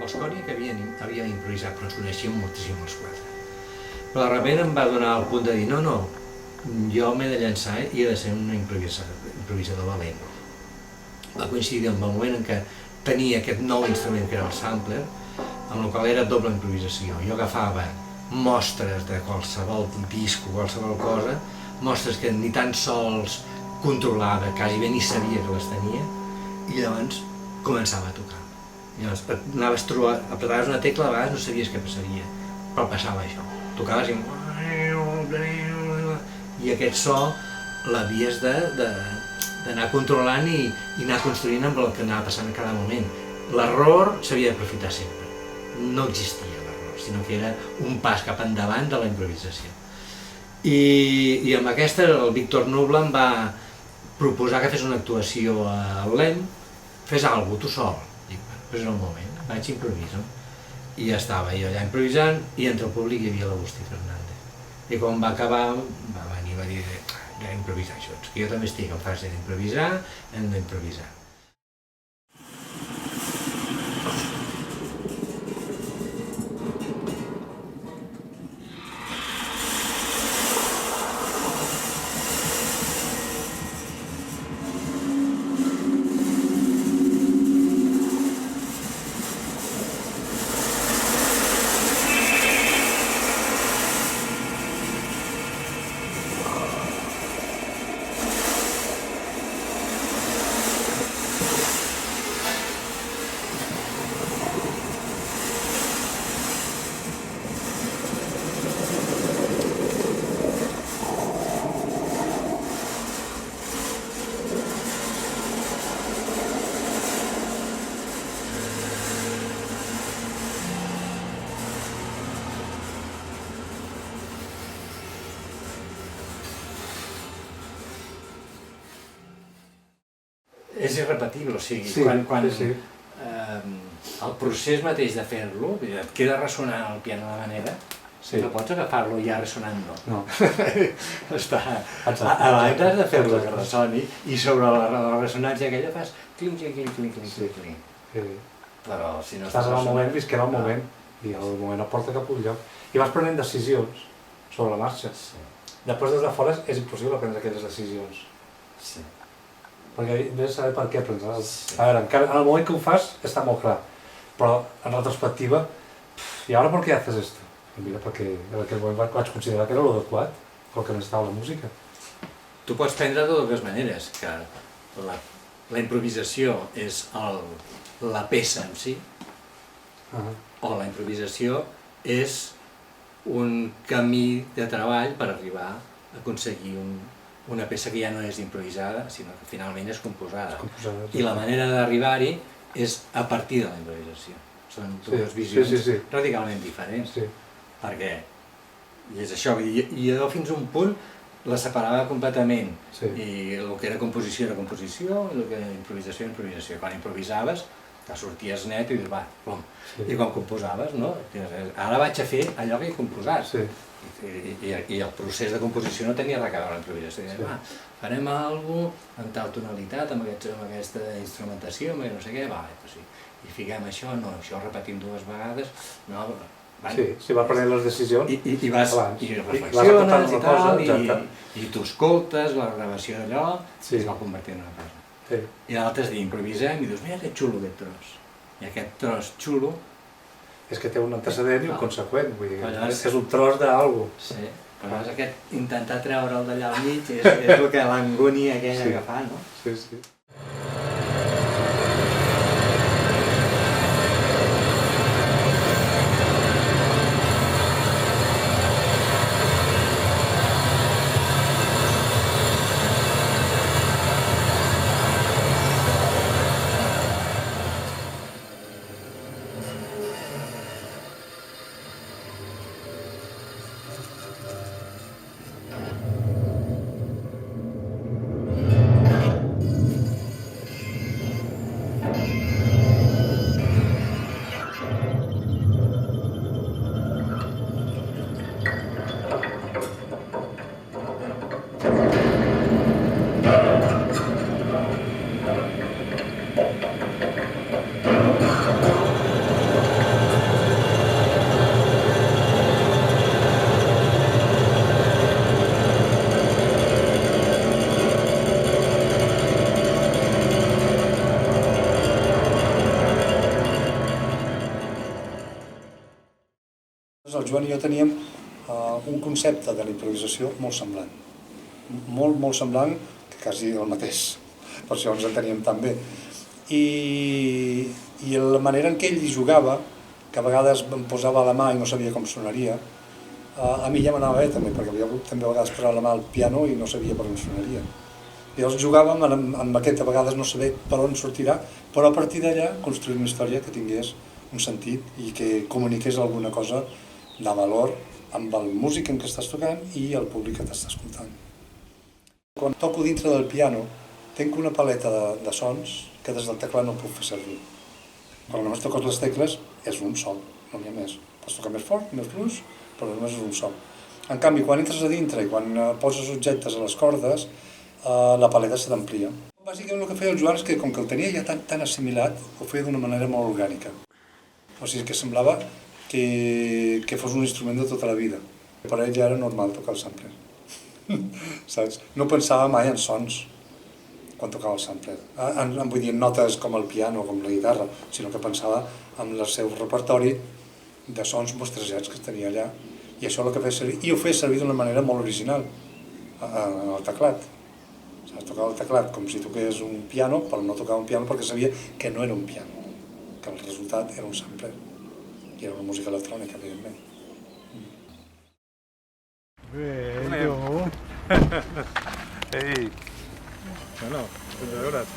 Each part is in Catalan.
els Cònia que havien improvisat, però ens coneixíem moltíssim els quatre. Però de sobte em va donar el punt de dir, no, jo m'he de llançar i he de ser un improvisador valent. Va coincidir amb el moment en què tenia aquest nou instrument que era el sampler, amb el qual era doble improvisació. Jo agafava mostres de qualsevol disc o qualsevol cosa, mostres que ni tan sols controlava, quasi bé ni sabia que les tenia, i llavors començava a tocar. Llavors apretaves una tecla, a vegades no sabies què passaria, però passava això. Tocaves i aquest so l'havies d'anar controlant i anar construint amb el que anava passant en cada moment. L'error s'havia d'aprofitar sempre, no existia l'error, sinó que era un pas cap endavant de la improvisació. I amb aquesta el Víctor Nubla em va proposar que fes una actuació al LEM, fes alguna cosa, tu sol. Dic, és el moment, vaig improvisar. I estava jo allà improvisant i entre el públic hi havia l'Agustí Fernández. I quan va acabar va venir i va dir, ja improvisar això, que jo també estic en fase d'improvisar, hem d'improvisar. És irrepetible, o sigui, quan el procés mateix de fer-lo, et queda ressonant el piano de manera, no pots agafar-lo ja ressonant, no. Abans has de fer-lo que ressoni i sobre la ressonància aquella fas clinc, clinc, clinc, clinc, clinc. Però si no estàs en el moment, visquem el moment, i el moment no porta cap un lloc. I vas prenent decisions sobre la marxa. Després des de fora és impossible prendre aquelles decisions. Perquè has de saber per què prens. A veure, encara en el moment que ho fas està molt clar, però en retrospectiva, i ara per què haces esto? Mira, perquè en aquell moment vaig considerar que era l'adequat, el que necessitava la música. Tu pots prendre de dues maneres, que la improvisació és la peça en si, o la improvisació és un camí de treball per arribar a aconseguir una peça que ja no és improvisada, sinó que finalment és composada. I la manera d'arribar-hi és a partir de la improvisació. Són dues visions radicalment diferents. Perquè, i és això, i jo fins a un punt la separava completament. I el que era composició era composició, i el que era improvisació era improvisació. Quan improvisaves, sorties net i dius, va, plom. I quan composaves, no? Ara vaig a fer allò que he composat. I el procés de composició no tenia res a veure amb l'improvisació. Farem alguna cosa en tal tonalitat, amb aquesta instrumentació, amb no sé què, i fiquem això, no, això ho repetim dues vegades, no... Sí, vas prenent les decisions i reflexiones i tal, i tu escoltes la gravació d'allò i es va convertir en una cosa. I l'altre és dir, improvisem i dius, mira que xulo aquest tros. I aquest tros xulo és que té un antecedent i un conseqüent, vull dir, és un tros d'algú. Sí, però és aquest intentar treure'l d'allà al mig, és el que l'angúnia aquella que fa, no? Sí. El Joan i jo teníem un concepte de la improvisació molt semblant. Molt semblant, que quasi el mateix. Per això ens enteníem tan bé. I la manera en què ell hi jugava, que a vegades em posava la mà i no sabia com sonaria, a mi ja m'anava bé també, perquè jo també a vegades posava la mà al piano i no sabia per on sonaria. I llavors jugàvem amb aquest, a vegades no saber per on sortirà, però a partir d'allà construir una història que tingués un sentit i que comuniqués alguna cosa de valor amb el músic en què estàs tocant i el públic que t'està escoltant. Quan toco dintre del piano, tinc una paleta de sons que des del teclat no puc fer servir. Quan només toques les tecles és un sol, no n'hi ha més. Pots tocar més fort, més fluix, però només és un sol. En canvi, quan entres a dintre i quan poses objectes a les cordes, la paleta se t'amplia. Bàsicament el que feia el Joan és que, com que el tenia ja tan assimilat, ho feia d'una manera molt orgànica. O sigui, que semblava que fos un instrument de tota la vida. Per ell ja era normal tocar el sampler. Saps? No pensava mai en sons quan tocava el sampler. Vull dir, en notes com el piano o com la guitarra, sinó que pensava en el seu repertori de sons mostrejats que tenia allà. I això el que feia servir, i ho feia servir d'una manera molt original, al teclat. Saps? Tocava el teclat com si toqués un piano, però no tocava un piano perquè sabia que no era un piano, que el resultat era un sampler. I era una música electrònica, evidentment. Bello! Ei! Bueno, a veure't.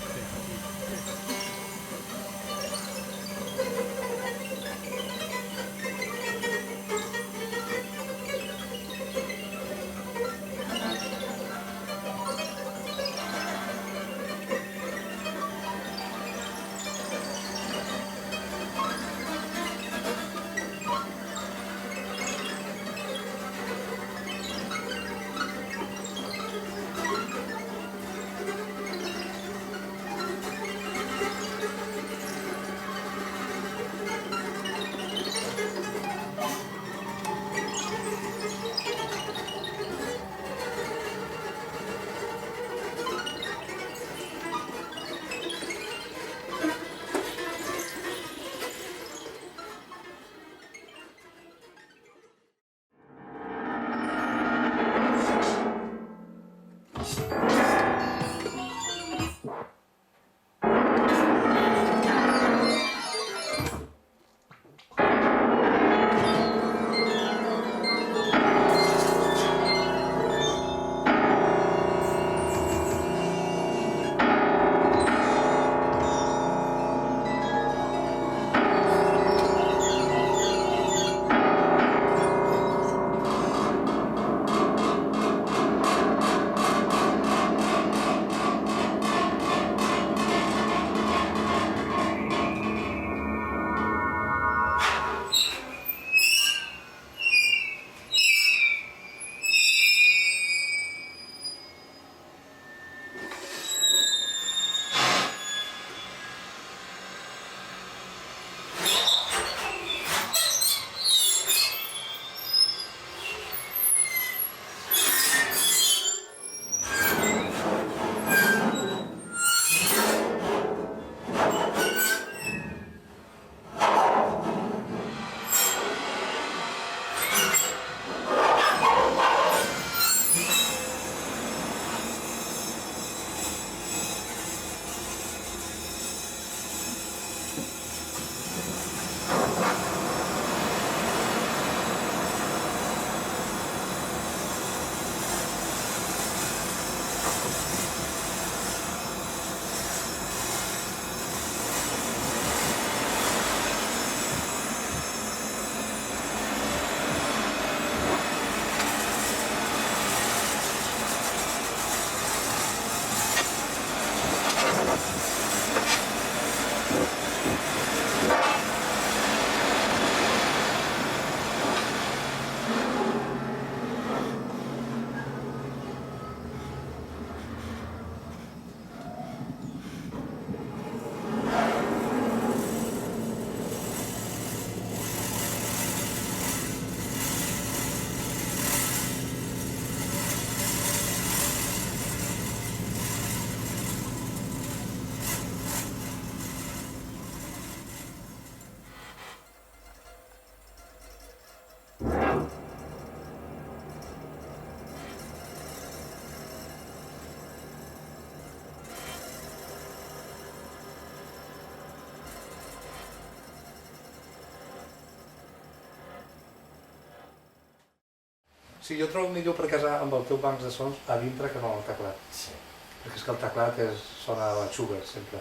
Sí, jo trobo millor per casar amb el teu banc de sons a dintre que no al teclat. Sí. Perquè és que el teclat sona a la Schubert, sempre.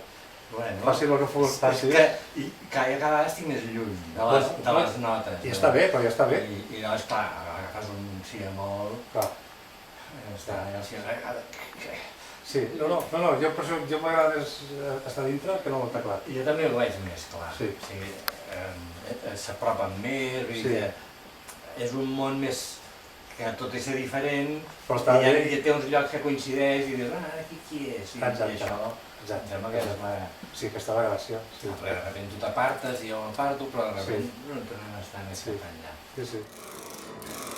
Bueno, Faci el que fos, faci. I cada vegada estic més lluny de les notes. I està bé, però ja està bé. I llavors, clar, agafes un si bemol, Clar. està allà, si Sí, no, jo per això m'agrada estar dintre que no al teclat. jo també ho veig més, clar. Sí. O sigui, s'apropen més, vull dir Sí. que és un món més que tot és diferent, Però està bé. i té uns llocs que coincideix i dius, aquí qui és? I Exacte. això, Exacte. em sembla que és la... Sí, aquesta és la gràcia. Sí, De repente tu t'apartes i jo m'aparto, però de Sí. repente no tornem a estar més Sí. cap enllà. sí. sí.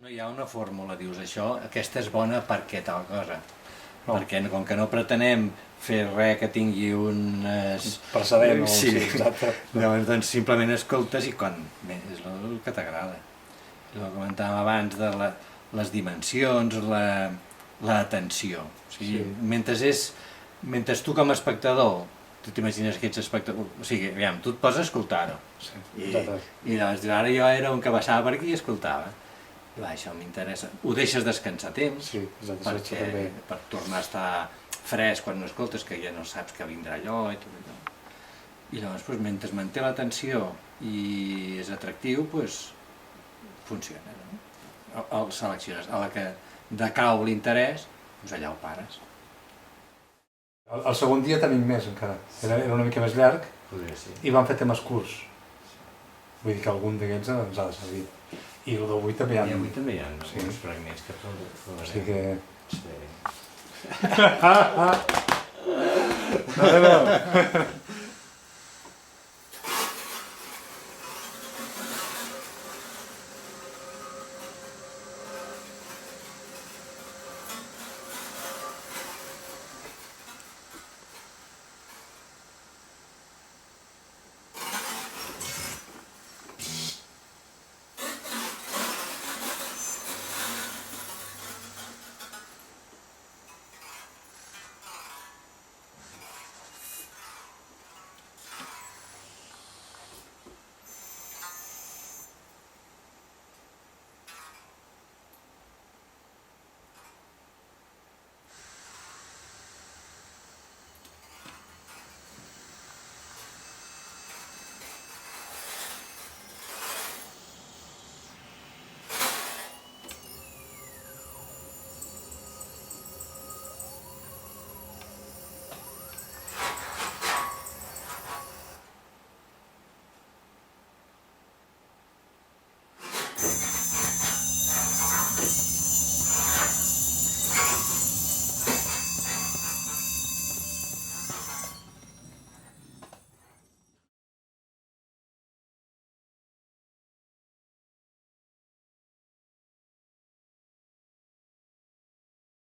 No hi ha una fórmula, dius això, aquesta és bona perquè tal cosa. No. Perquè com que no pretenem fer res que tingui un... Precedent o... Sí, exacte. llavors doncs simplement escoltes i quan... Bé, és el que t'agrada. El que comentàvem abans de les dimensions, l'atenció. O sigui, mentre tu com a espectador, tu t'imagines que ets espectador, o sigui, aviam, tu et poses a escoltar-ho. Sí, I exacte. llavors ara jo era un que passava per aquí i escoltava. I va, això m'interessa. Ho deixes descansar temps, Sí, exacte. perquè, També. per tornar a estar fresc quan no escoltes, que ja no saps que vindrà allò i tot allò. I llavors, doncs, mentre es manté l'atenció i és atractiu, doncs, funciona. No? El selecciones. A la que decau l'interès, doncs allà ho pares. El segon dia tenim més encara, era una mica més llarg Podria ser. i vam fer temes curts. Vull dir que algun d'aquests ens ha de servir. I el d'avui també hi ha... I avui també hi ha Sí. uns fragments que provarem. O sigui que... Sí. Adéu.